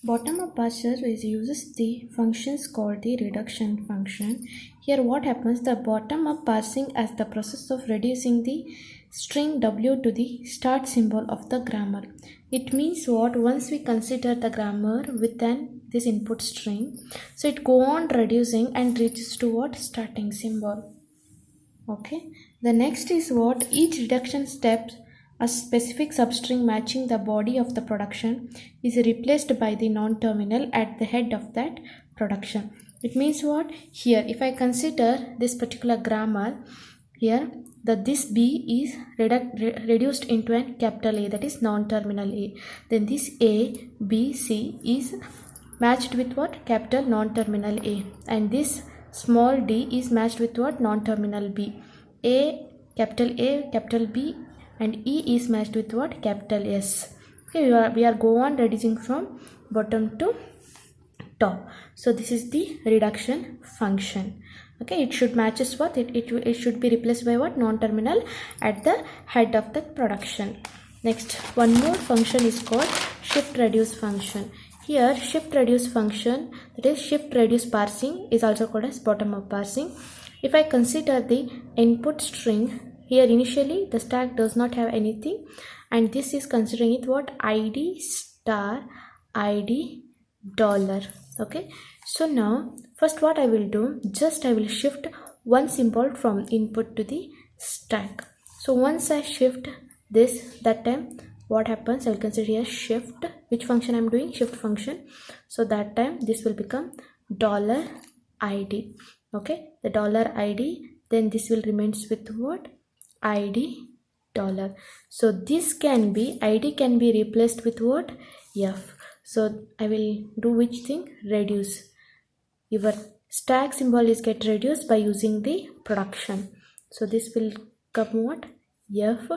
Bottom-up parser uses the functions called the reduction function. Here what happens, the bottom-up parsing as the process of reducing the string w to the start symbol of the grammar. It means what, once we consider the grammar within this input string, so it go on reducing and reaches to what, starting symbol. Okay, the next is what, each reduction step a specific substring matching the body of the production is replaced by the non-terminal at the head of that production. It means what, here if I consider this particular grammar, here that this B is reduced into a capital A, that is non-terminal A. Then this A, B, C is matched with what, capital non-terminal A, and this small d is matched with what, non-terminal B. A, capital B, and E is matched with what, capital S. Okay, we are go on reducing from bottom to top. So this is the reduction function. Okay, it should matches what, it should be replaced by what, non-terminal at the head of the production. Next, one more function is called shift reduce function. Here shift reduce function, that is shift reduce parsing, is also called as bottom-up parsing. If I consider the input string, here initially the stack does not have anything, and this is considering it what, id star id dollar. Okay, so now first what I will do, just I will shift one symbol from input to the stack. So once I shift this, that time what happens, I will consider here shift, which function I am doing, shift function. So that time this will become $id. Okay, the $id, then this will remains with what, id dollar. So this can be, id can be replaced with what, f. So I will do which thing, reduce. Your stack symbol is get reduced by using the production. So this will come what, f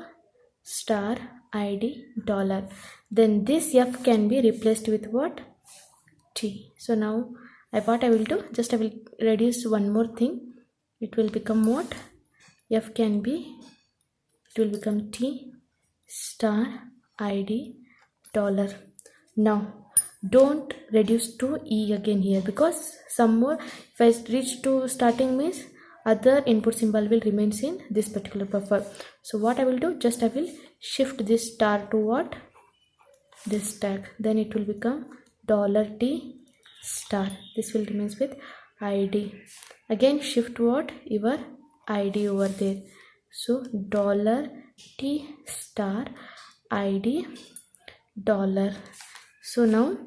star id dollar. Then this f can be replaced with what, t. So now what I will do, just I will reduce one more thing. It will become what, f can be, it will become t star id dollar. Now don't reduce to e again here, because some more, if I reach to starting means other input symbol will remains in this particular buffer. So what I will do, just I will shift this star to what, this tag, then it will become $t star. This will remains with id. Again shift what, your id over there. So $t star id dollar. So now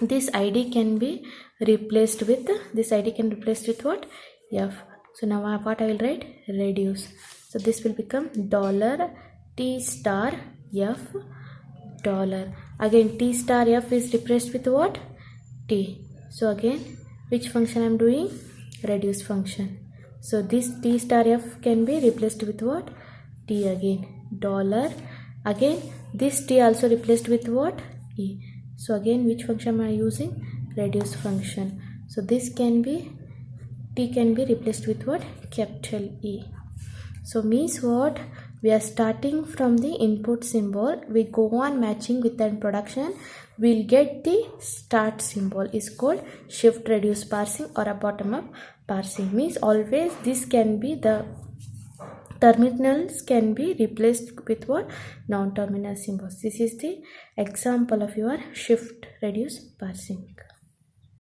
this id can be replaced with, what, f. So now what I will write, reduce. So this will become $t star f dollar. Again t star f is replaced with what, t. So again which function I am doing, reduce function. So this t star f can be replaced with what, t again, dollar. Again this t also replaced with what, e. So again which function am I using, reduce function. So this can be, t can be replaced with what, capital E. So means what, we are starting from the input symbol, we go on matching with that production, we'll get the start symbol, is called shift reduce parsing or a bottom up parsing. Means always this can be, the terminals can be replaced with what, non-terminal symbols. This is the example of your shift reduce parsing.